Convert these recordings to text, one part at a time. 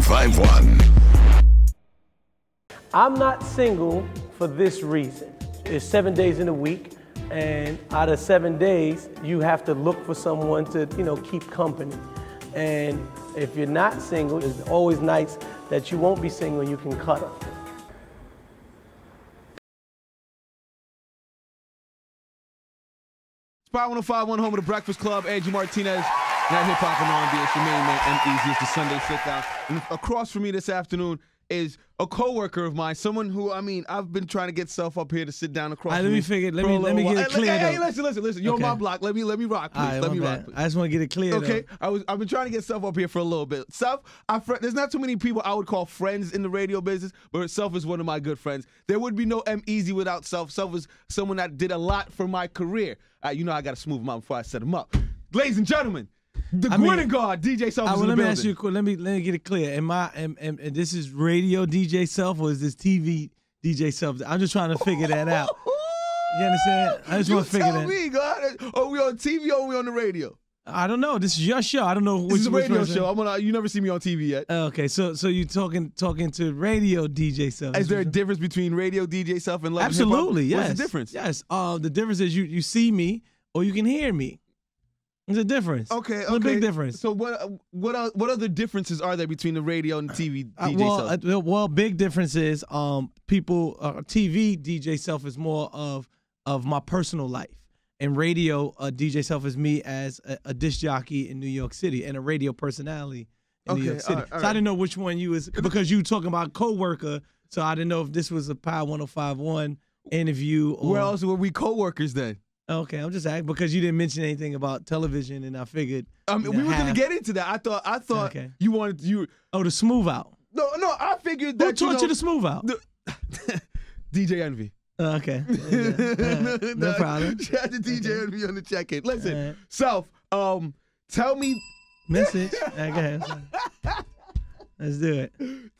1051. I'm not single for this reason. It's 7 days in a week, and out of 7 days, you have to look for someone to, keep company. And if you're not single, it's always nice that you won't be single and you can cuddle. Spot 1051, home of the Breakfast Club. Angie Martinez, now hip hop and R&B. It's your main man, EmEz. It's the Sunday sit down. And across from me this afternoon is a coworker of mine, someone who, I've been trying to get self up here to sit down across from me. Let me get it clear. Hey, listen. You're on my block. Let me rock, please. Right, let me rock, please. I just want to get it clear. Okay, though. I've been trying to get Self up here for a little bit. Self, there's not too many people I would call friends in the radio business, but Self is one of my good friends. There would be no EmEz without Self. Self is someone that did a lot for my career. I got to smooth him out before I set him up. Ladies and gentlemen, the Gwinning God, DJ Self is in the building. Let me ask you, let me get it clear. Am this is radio DJ Self or is this TV DJ Self? I'm just trying to figure that out. You understand? I just want to figure that out. Tell me, God. Are we on TV or are we on the radio? I don't know. This is your show. I don't know which. This is a radio show. You never see me on TV yet. Okay, so you talking to radio DJ Self? Is there a difference between radio DJ Self and Love and Absolutely, Hip Hop? yes. What's the difference? Yes. The difference is you see me or you can hear me. There's a difference. Okay. There's a big difference. So what other differences are there between the radio and TV DJ Self? Well, big difference is TV DJ Self is more of my personal life. And radio DJ Self is me as a disc jockey in New York City and a radio personality in New York City. All right. So I didn't know which one you was, because you talking about co-worker, so I didn't know if this was a Power 1051 interview. Or, where else were we co-workers then? Okay, I'm just asking because you didn't mention anything about television, and I figured we were going to get into that. I thought okay. you wanted the smooth out. No, I figured that. Who taught you to smooth out? DJ Envy. Okay. No problem. Shout out to DJ Envy on the check-in. Listen, Self, tell me. Message. Okay. Let's do it.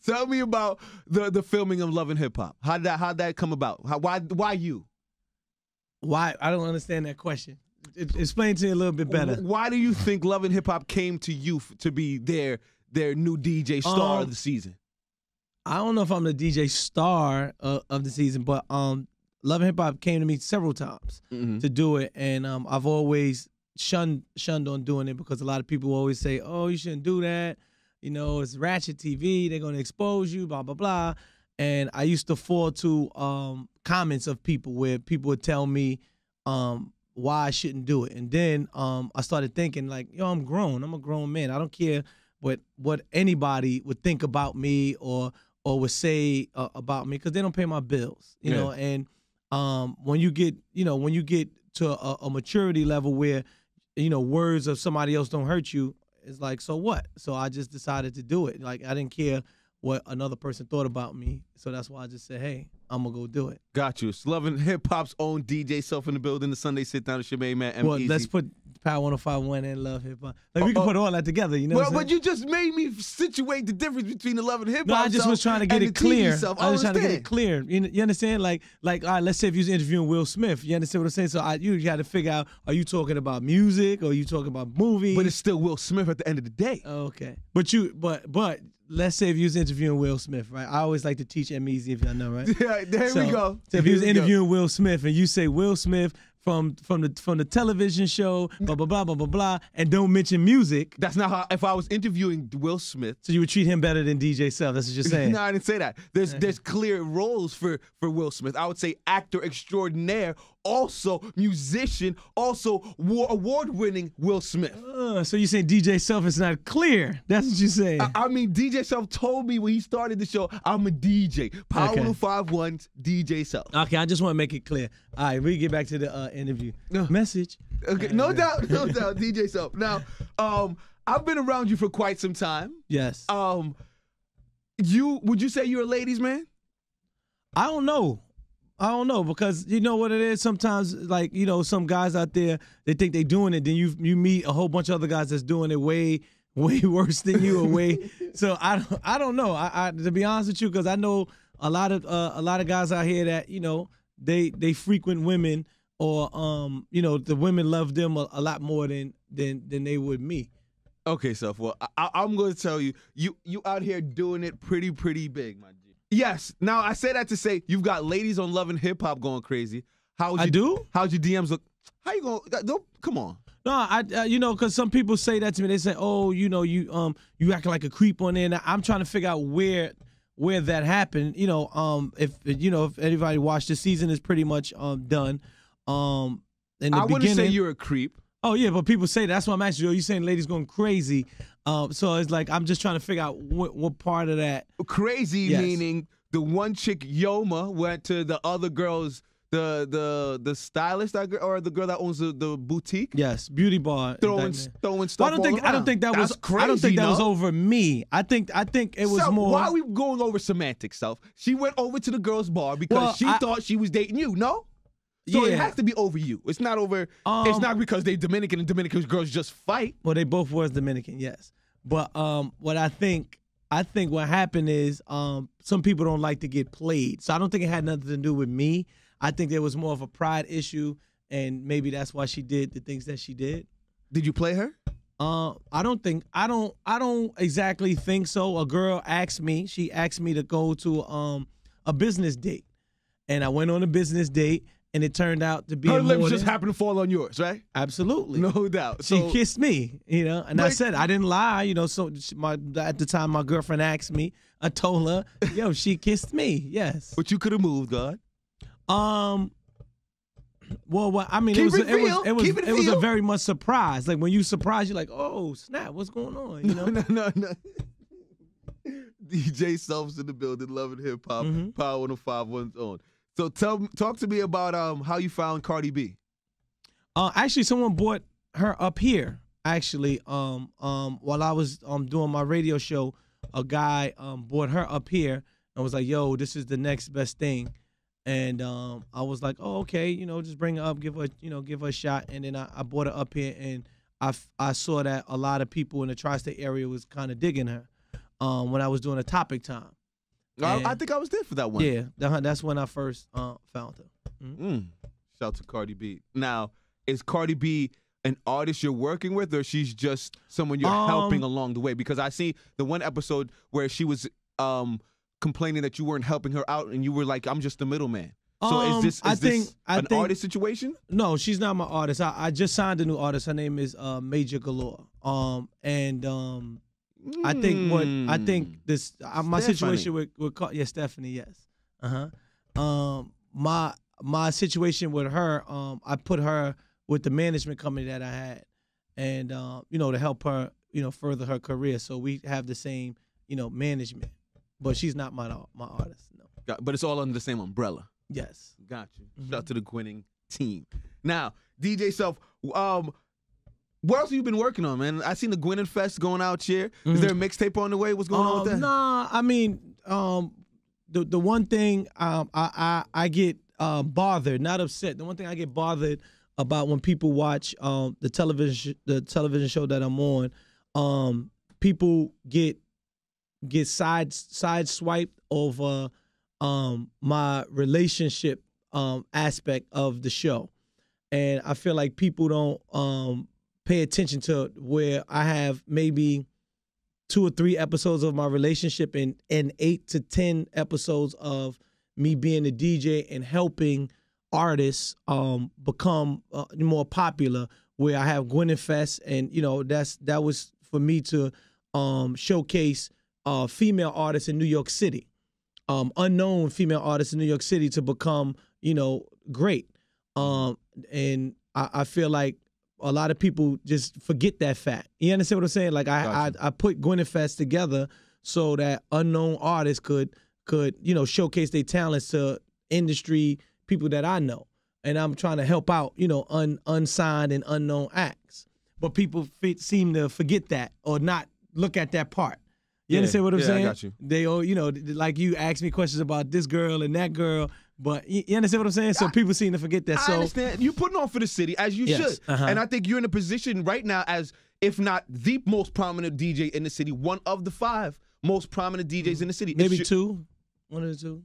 Tell me about the filming of Love and Hip Hop. How'd that come about? Why you? Why? I don't understand that question. Explain to me a little bit better. Why do you think Love and Hip Hop came to you to be their new DJ star of the season? I don't know if I'm the DJ star of the season, but Love and Hip Hop came to me several times to do it, and I've always shunned on doing it because a lot of people always say, "Oh, you shouldn't do that. It's ratchet TV. They're gonna expose you." Blah blah blah. And I used to fall to comments of people where people would tell me why I shouldn't do it, and then I started thinking like, I'm grown. I'm a grown man. I don't care what anybody would think about me or would say about me because they don't pay my bills. You know, and when you get to a maturity level where words of somebody else don't hurt you, it's like, so what? So I just decided to do it. Like I didn't care what another person thought about me. So that's why I just said, hey, I'm going to go do it. Got you. It's Love and Hip Hop's own DJ Self in the building. The Sunday sit down. It's your main man, EmEz. Well, let's put Power 1051 and Love Hip Hop. Like we can put all that together, Well, but you just made me situate the difference between the Love and Hip Hop. No, I just was trying to get it clear. I was trying to get it clear. You understand? Like, all right, let's say if you was interviewing Will Smith, you understand what I'm saying? So you got to figure out, are you talking about music or are you talking about movies? But it's still Will Smith at the end of the day. Okay. But let's say if you was interviewing Will Smith, right? I always like to teach EmEz, if y'all know, right? Yeah, there we go. So if you was interviewing Will Smith and you say Will Smith from the television show, blah blah blah blah blah blah, and don't mention music. That's not how. If I was interviewing Will Smith, so you would treat him better than DJ Self. That's what you're saying. No, I didn't say that. There's clear roles for Will Smith. I would say actor extraordinaire, also musician, also award-winning Will Smith. So you saying DJ Self is not clear? That's what you're saying. I mean, DJ Self told me when he started the show, I'm a DJ. Power 1051's DJ Self. Okay, I just want to make it clear. All right, we get back to the interview. Message. Okay, no doubt, DJ Self. Now, I've been around you for quite some time. Yes. Would you say you're a ladies' man? I don't know because you know what it is. Sometimes, like some guys out there, they think they doing it. Then you meet a whole bunch of other guys that's doing it way worse than you, or way. So I don't know. I to be honest with you, because I know a lot of guys out here that they frequent women, or the women love them a lot more than they would me. Okay, Self. Well, I'm going to tell you, you out here doing it pretty big, my G. Yes. Now, I say that to say you've got ladies on Love and Hip Hop going crazy. How's your DMs look? How you going? Come on. No, you know, because some people say that to me. They say, "Oh, you know, you acting like a creep on there." And I'm trying to figure out where that happened. You know, if anybody watched, the season is pretty much done. I wouldn't say you're a creep. Oh yeah, but people say that. That's why I'm asking you. You saying ladies going crazy? So it's like I'm just trying to figure out what part of that. Crazy meaning the one chick Yoma went to the other girls. The stylist or the girl that owns the boutique. Yes, beauty bar. Throwing stuff. Well, I don't think that was crazy. I don't think that was over me. I think it was more. Why are we going over semantics, Self? She went over to the girls' bar because she thought she was dating you. No. So it has to be over you. It's not over. It's not because they Dominican and Dominican girls just fight. Well, they both was Dominican, yes. But what I think what happened is some people don't like to get played. So I don't think it had nothing to do with me. I think there was more of a pride issue, and maybe that's why she did the things that she did. Did you play her? I don't exactly think so. A girl asked me. She asked me to go to a business date, and I went on a business date. And it turned out to be her lips just happened to fall on yours, right? Absolutely, no doubt. She kissed me, you know, and I said I didn't lie, you know. So at the time my girlfriend asked me, I told her, "Yo, she kissed me." Yes, but you could have moved, God. Well, I mean, it was a very much surprise. Like when you surprise, you're like, "Oh snap, what's going on?" You know? No. DJ Self's in the building, Love and Hip Hop, Power 105.1's on. So talk to me about how you found Cardi B. Actually, someone brought her up here. Actually, while I was doing my radio show, a guy brought her up here and was like, "Yo, this is the next best thing." And I was like, "Oh, okay, you know, just bring her up, give her a shot." And then I brought her up here, and I saw that a lot of people in the tri-state area was kind of digging her when I was doing a topic time. I think I was there for that one. Yeah, that's when I first found her. Shout out to Cardi B. Now, is Cardi B an artist you're working with, or she's just someone you're helping along the way? Because I see the one episode where she was complaining that you weren't helping her out, and you were like, "I'm just the middleman." So is this an artist situation? No, she's not my artist. I just signed a new artist. Her name is Major Galore. I think this my situation with Stephanie, yes. My situation with her, I put her with the management company that I had, and to help her, further her career. So we have the same, management, but she's not my artist. No. But it's all under the same umbrella. Yes. Got you. Shout out to the Gwinning team. Now, DJ Self, what else have you been working on, man? I seen the Gwinning Fest going out here. Is there a mixtape on the way? What's going on with that? Nah, I mean, the one thing I get bothered, not upset. The one thing I get bothered about when people watch the television show that I'm on, people get sideswiped over my relationship aspect of the show, and I feel like people don't pay attention to where I have maybe 2 or 3 episodes of my relationship and 8 to 10 episodes of me being a DJ and helping artists become more popular, where I have Gwinning Fest, and that was for me to showcase female artists in New York City, unknown female artists in New York City to become great, and I feel like a lot of people just forget that fact. You understand what I'm saying? Like I put Gwinning Fest together so that unknown artists could showcase their talents to industry people that I know, and I'm trying to help out unsigned and unknown acts. But people seem to forget that or not look at that part. You understand what I'm saying? I got you. They all like you ask me questions about this girl and that girl. But you understand what I'm saying? So people seem to forget that. I understand. You're putting on for the city, as you should. And I think you're in a position right now as, if not the most prominent DJ in the city, one of the 5 most prominent DJs in the city. Maybe 2. 1 or 2.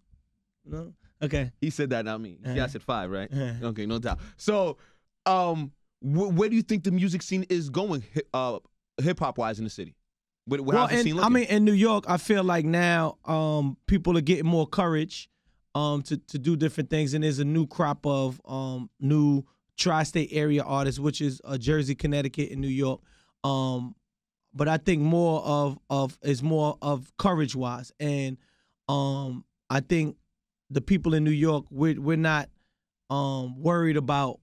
No? Okay. He said that, not me. Yeah, I said 5, right? Okay, no doubt. So where do you think the music scene is going hip hop wise in the city? Well, I mean, in New York, I feel like now people are getting more courage to do different things, and there's a new crop of new tri-state area artists, which is Jersey, Connecticut, and New York. But I think more of courage wise, and I think the people in New York, we're not worried about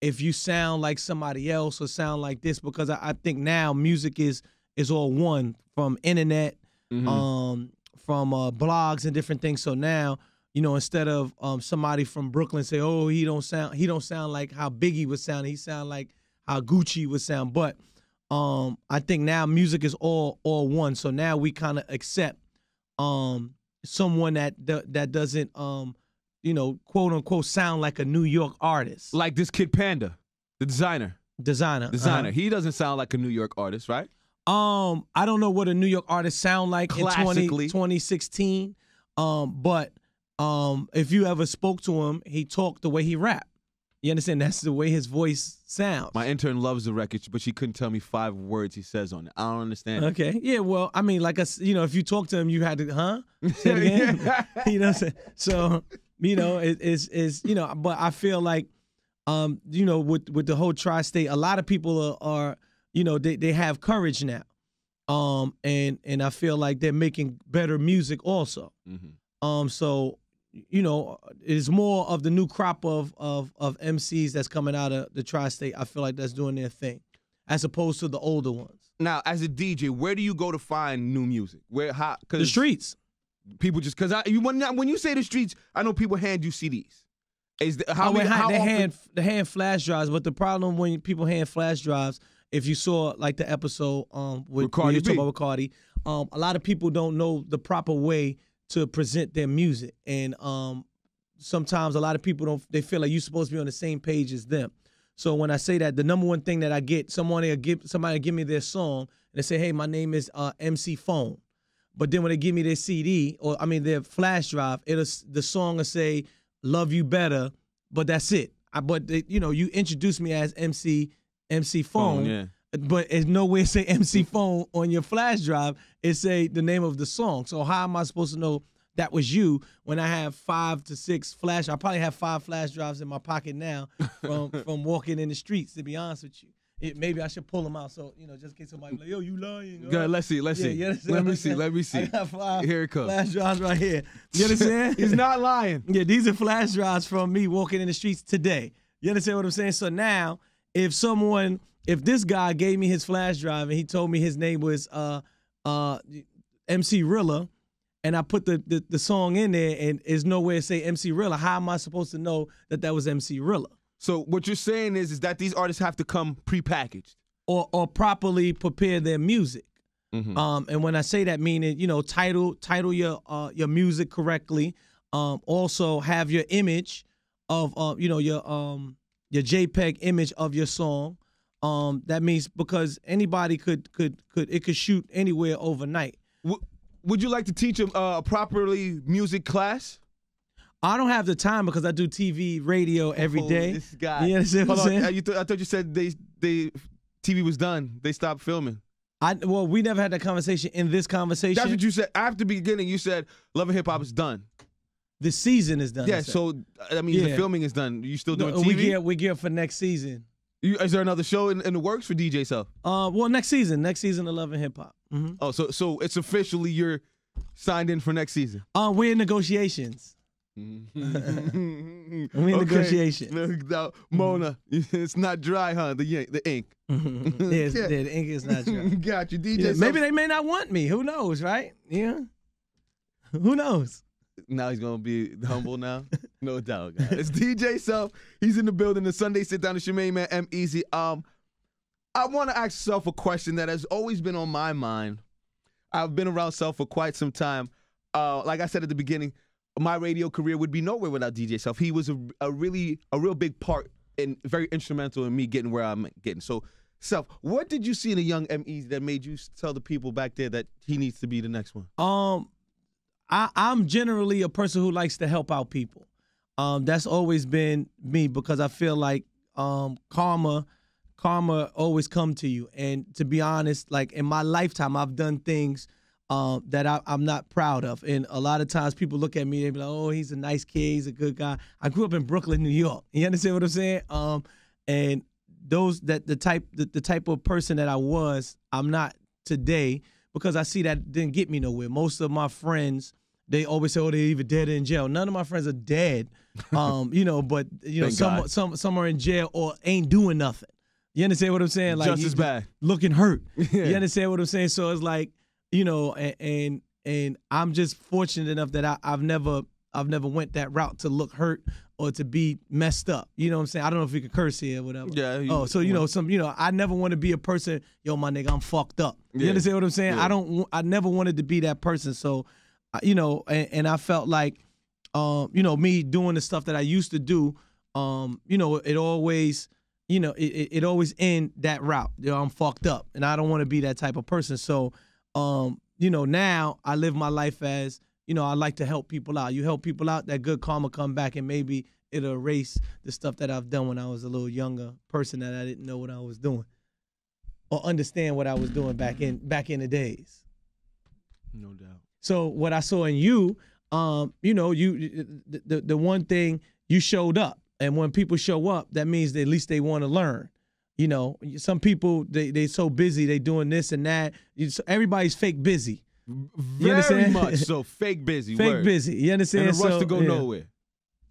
if you sound like somebody else or sound like this, because I think now music is all one, from internet, from blogs and different things. So now, you know, instead of somebody from Brooklyn say, oh, he don't sound like how Biggie would sound, he sound like how Gucci would sound. But I think now music is all one. So now we kind of accept someone that doesn't you know, quote unquote sound like a New York artist. Like this kid Panda, the designer. He doesn't sound like a New York artist, right? I don't know what a New York artist sound like in 2016. But if you ever spoke to him, he talked the way he rapped. You understand? That's the way his voice sounds. My intern loves the record, but she couldn't tell me 5 words he says on it. I don't understand. Okay. Yeah, well, I mean, like, you know, if you talk to him, you had to, say it again? You know what I'm saying? So, you know, it's you know, but I feel like, you know, with the whole tri-state, a lot of people are you know, they have courage now. And I feel like they're making better music also. So, you know, it's more of the new crop of MCs that's coming out of the tri-state. I feel like that's doing their thing, as opposed to the older ones. Now, as a DJ, where do you go to find new music? The streets. People just when you say the streets, I know people hand you CDs. They hand flash drives, but the problem when people hand flash drives, if you saw like the episode with Cardi B, with Cardi, a lot of people don't know the proper way to present their music, and sometimes a lot of people they feel like you're supposed to be on the same page as them. So when I say that, the number one thing that I get, somebody give me their song and they say, hey, my name is MC Phone. But then when they give me their CD, or I mean their flash drive, the song will say "Love You Better," but that's it. You know, you introduce me as MC Phone, yeah. But it's nowhere say MC Phone on your flash drive. It say the name of the song. So how am I supposed to know that was you when I have 5 to 6 flash? I probably have 5 flash drives in my pocket now from walking in the streets. To be honest with you. Maybe I should pull them out, so you know, just in case somebody like, yo, you lying. Good, let's see. Let me see. I got 5 here it comes. Flash drives right here. You understand? He's not lying. Yeah, these are flash drives from me walking in the streets today. You understand what I'm saying? So now, if this guy gave me his flash drive and he told me his name was MC Rilla, and I put the song in there and there's nowhere to say MC Rilla, how am I supposed to know that was MC Rilla? So what you're saying is that these artists have to come prepackaged or properly prepare their music. And when I say that, meaning, you know, title your music correctly. Also have your image of you know, your JPEG image of your song. That means because anybody could shoot anywhere overnight. Would you like to teach a properly music class? I don't have the time because I do TV, radio every day. This guy. You understand what I'm saying? I thought you said they TV was done. They stopped filming. Well, we never had that conversation in this conversation. That's what you said. After the beginning, you said Love and Hip Hop is done. The season is done. Yeah, so I mean, the filming is done. You still doing TV? We gear for next season. Is there another show in the works for DJ Self? Well, next season of Love and Hip Hop. Oh, so it's officially you're signed in for next season. We're in negotiations. We're in negotiations. No, Mona, it's not dry, huh? The ink. The ink is not dry. Got you, DJ. Self. Maybe they may not want me. Who knows, right? Yeah. Who knows? Now he's gonna be humble now. No doubt, guys. It's DJ Self. He's in the building. The Sunday sit down. It's your main man, EmEz. I want to ask Self a question that has always been on my mind. I've been around Self for quite some time. Like I said at the beginning, my radio career would be nowhere without DJ Self. He was a real big part and very instrumental in me getting where I'm getting. So, Self, what did you see in a young EmEz that made you tell the people back there that he needs to be the next one? I'm generally a person who likes to help out people. That's always been me because I feel like karma karma always come to you. And to be honest, like in my lifetime, I've done things that I'm not proud of. And a lot of times people look at me, they be like, oh, he's a nice kid, he's a good guy. I grew up in Brooklyn, New York. You understand what I'm saying? And the type of person that I was, I'm not today, because I see that didn't get me nowhere. Most of my friends, they always say, oh, they're either dead or in jail. None of my friends are dead, but some are in jail or ain't doing nothing. You understand what I'm saying? Like, just as bad. Looking hurt. Yeah. You understand what I'm saying? So it's like, and I'm just fortunate enough that I've never went that route to look hurt or to be messed up. You know what I'm saying? I don't know if we could curse here or whatever. Yeah. I never want to be a person, yo, my nigga, I'm fucked up. You Yeah. understand what I'm saying? Yeah. I never wanted to be that person. So, and I felt like, me doing the stuff that I used to do, it always, it always end that route. I'm fucked up, and I don't want to be that type of person. So, now I live my life as, I like to help people out. You help people out, that good karma come back, and maybe it'll erase the stuff that I've done when I was a little younger person that I didn't know what I was doing or understand what I was doing back in the days. No doubt. So what I saw in you, the one thing, you showed up. And when people show up, that means that at least they want to learn. Some people, they so busy, they doing this and that. Everybody's fake busy. Very much so. Fake busy. Fake busy. You understand? And a rush to go nowhere.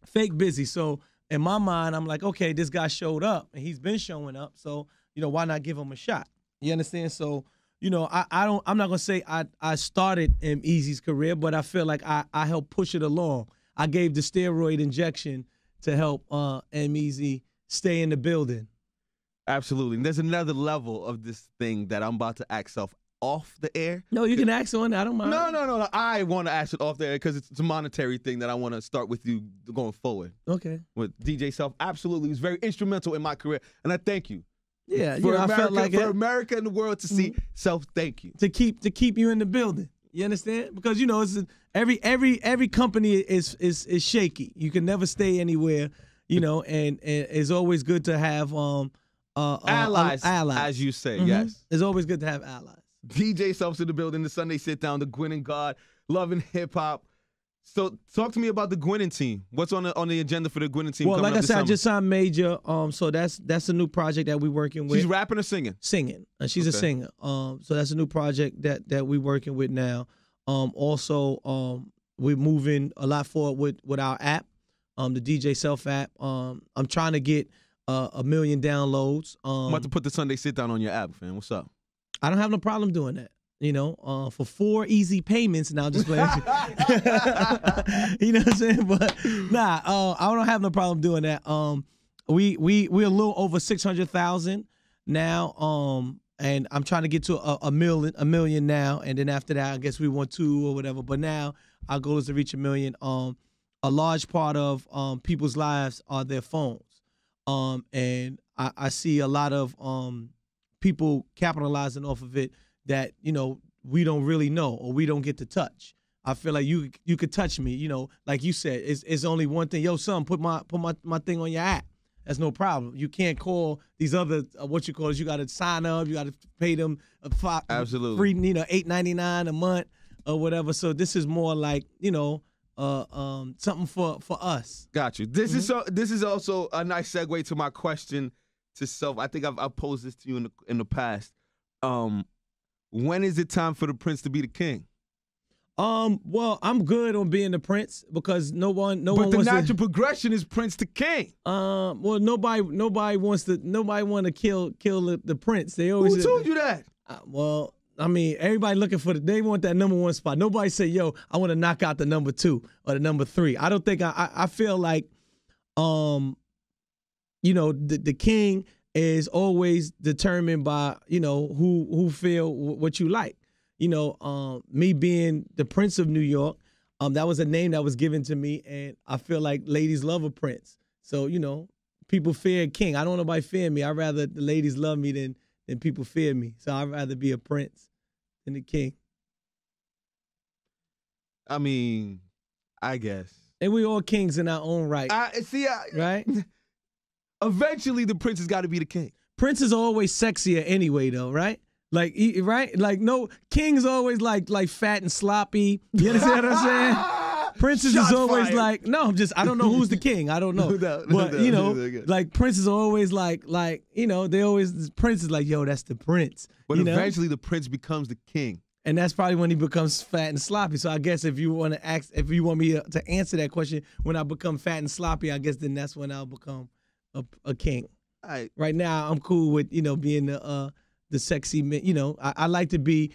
Fake busy. So in my mind, I'm like, okay, this guy showed up and he's been showing up. So, why not give him a shot? You understand? So, I'm not gonna say I started EmEz's career, but I feel like I helped push it along. I gave the steroid injection to help EmEz stay in the building. Absolutely. And there's another level of this thing that I'm about to ask Self off the air. No, you can ask on. I don't mind. No. I want to ask it off the air because it's a monetary thing that I want to start with you going forward. Okay. With DJ Self, absolutely, he was very instrumental in my career, and I thank you. Yeah, I felt like for it. America and the world to see. Self, thank you to keep you in the building. You understand? Because it's every company is shaky. You can never stay anywhere. And it's always good to have allies, as you say. Mm-hmm. Yes, it's always good to have allies. DJ Self's in the building. The Sunday Sit Down, the Gwinning God, loving hip hop. So talk to me about the Gwinning team. What's on the agenda for the Gwinning team? Well, like I said, I just signed Major. So that's a new project that we're working with. She's rapping or singing? Singing. And she's a singer. So that's a new project that we're working with now. Also, we're moving a lot forward with our app, the DJ Self app. I'm trying to get 1 million downloads. I'm about to put the Sunday Sit Down on your app, fam. What's up? I don't have no problem doing that. For 4 easy payments. Now just playing. You know what I'm saying? But I don't have no problem doing that. We're a little over 600,000 now. And I'm trying to get to a million now. And then after that, I guess we want 2 or whatever. But now our goal is to reach 1 million. A large part of people's lives are their phones. And I see a lot of people capitalizing off of it that, we don't really know or we don't get to touch. I feel like you could touch me, like you said, it's only one thing. Yo, son, put my thing on your app. That's no problem. You can't call these other you got to sign up, you got to pay them absolutely free, $8.99 a month or whatever. So this is more like, something for us. Got you. This is also a nice segue to my question to Self. I think I've posed this to you in the past. When is it time for the Prince to be the king? Well, I'm good on being the Prince because no one But wants the natural progression is Prince to king. Well, nobody want to kill the Prince. They always. Who told you that? Well, I mean, everybody looking for they want that number 1 spot. Nobody say, yo, I want to knock out the number 2 or the number 3. I don't think I feel like, the king is always determined by, who feel what you like. Me being the Prince of New York, that was a name that was given to me, and I feel like ladies love a prince. So, people fear a king. I don't want nobody fear me. I'd rather the ladies love me than people fear me. So I'd rather be a prince than the king. I mean, I guess. And we all kings in our own right. Right? Eventually, the prince has got to be the king. Prince is always sexier anyway, though, right? Like, right? Like, no, King's always like fat and sloppy. You understand what I'm saying? Princess is always like, no, I don't know who's the king. I don't know. But, you know, like Prince is always like, you know, Prince is like, yo, that's the prince. But eventually the prince becomes the king. And that's probably when he becomes fat and sloppy. So I guess if you want me to answer that question, when I become fat and sloppy, I guess then that's when I'll become a king. Right now, I'm cool with, you know, being the sexy man. You know, I like to be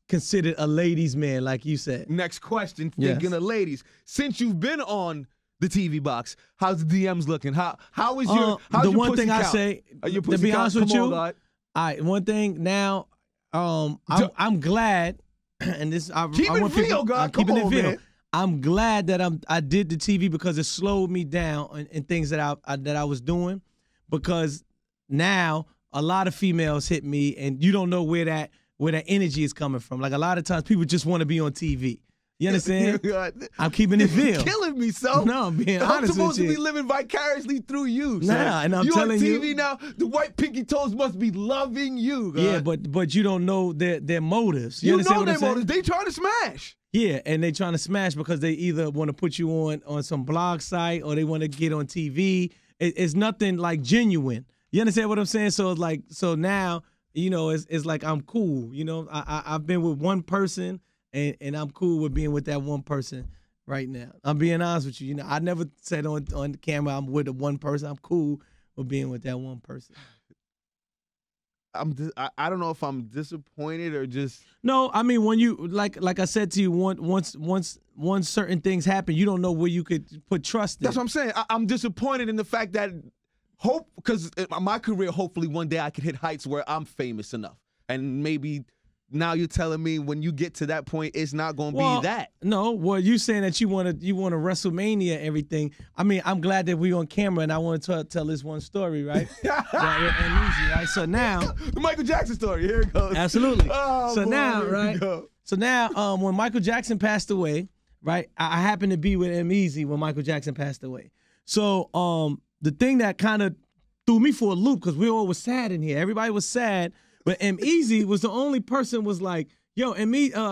considered a ladies' man, like you said. Next question, thinking of ladies. Since you've been on the TV box, how's the DMs looking? How is your the one pussy thing count? I say, your to be honest with you, all God. right, one thing now, I'm glad, and this I want people, God. Keeping it real. Man. I'm glad that I did the TV because it slowed me down in things that I was doing, because now a lot of females hit me and you don't know where that energy is coming from. Like a lot of times people just want to be on TV. You understand? I'm keeping it real. You're killing me, so. No, I'm being honest with you. I'm supposed to be living vicariously through you. So. Nah, and I'm telling you. You on TV now, the white pinky toes must be loving you. God. Yeah, but you don't know their motives. You understand know what their I'm saying? motives. They trying to smash. Yeah, and they trying to smash because they either want to put you on some blog site or they want to get on TV. It's nothing like genuine. You understand what I'm saying? So it's like, so now, you know, it's like I'm cool. You know, I've been with one person and I'm cool with being with that one person right now. I'm being honest with you. You know, I never said on the camera I'm with one person. I'm cool with being with that one person. I don't know if I'm disappointed or just. No, I mean, when you like I said to you, once certain things happen, you don't know where you could put trust in. That's what I'm saying. I'm disappointed in the fact that because my career, hopefully one day I could hit heights where I'm famous enough, and maybe now you're telling me when you get to that point, it's not going to be that. No, well, you saying that you want to WrestleMania and everything. I mean, I'm glad that we on camera, and I want to tell this one story, right? Right? So now the Michael Jackson story. Here it goes. Absolutely. Oh, so boy, now, here right? So now, when Michael Jackson passed away, right? I happened to be with EmEz when Michael Jackson passed away. So the thing that kind of threw me for a loop, because we all was sad in here. Everybody was sad. But EmEz was the only person was like, yo,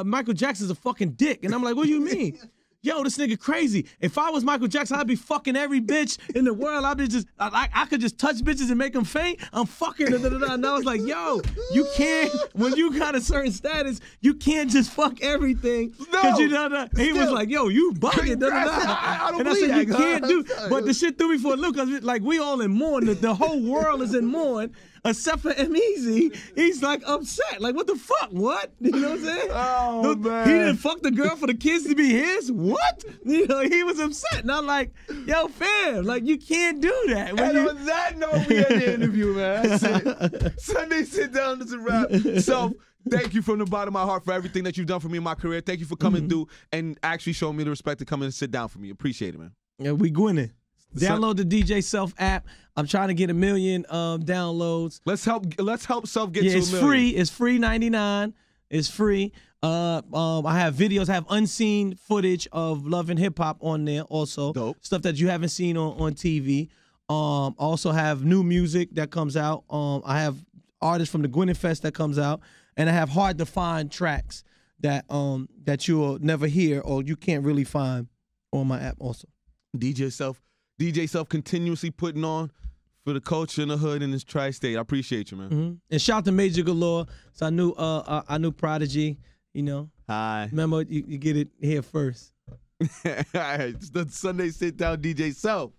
Michael Jackson's a fucking dick. And I'm like, what do you mean? Yo, this nigga crazy. If I was Michael Jackson, I'd be fucking every bitch in the world. I'd be just, I could just touch bitches and make them faint. I'm fucking, And I was like, yo, you can't, when you got a certain status, you can't just fuck everything. No. He was like, yo, you bugging. I don't and I said, that, you can't do. But the shit threw me for a loop, because like we all in mourn. The whole world is in mourn. Except for EmEz, he's like upset. Like, what the fuck? What? You know what I'm saying? Oh, man. He didn't fuck the girl for the kids to be his? What? You know, he was upset. And I'm like, yo, fam, like, you can't do that. On that note, we end the interview, man. That's it. Sunday Sit Down is a wrap. So, thank you from the bottom of my heart for everything that you've done for me in my career. Thank you for coming through and actually showing me the respect to come and sit down for me. Appreciate it, man. Yeah, we Gwinning. Download the DJ Self app. I'm trying to get 1 million downloads. Let's help Self get to 1 million. It's free. It's free 99. It's free. I have videos. I have unseen footage of Love and Hip Hop on there also. Dope. Stuff that you haven't seen on TV. Also have new music that comes out. I have artists from the Gwinning Fest that comes out, and I have hard to find tracks that you'll never hear or you can't really find on my app also. DJ Self continuously putting on for the culture in the hood in this tri-state. I appreciate you, man. And shout out to Major Galore. So I knew Prodigy, you know. Hi. Remember, you get it here first. All right, it's the Sunday Sit Down DJ Self.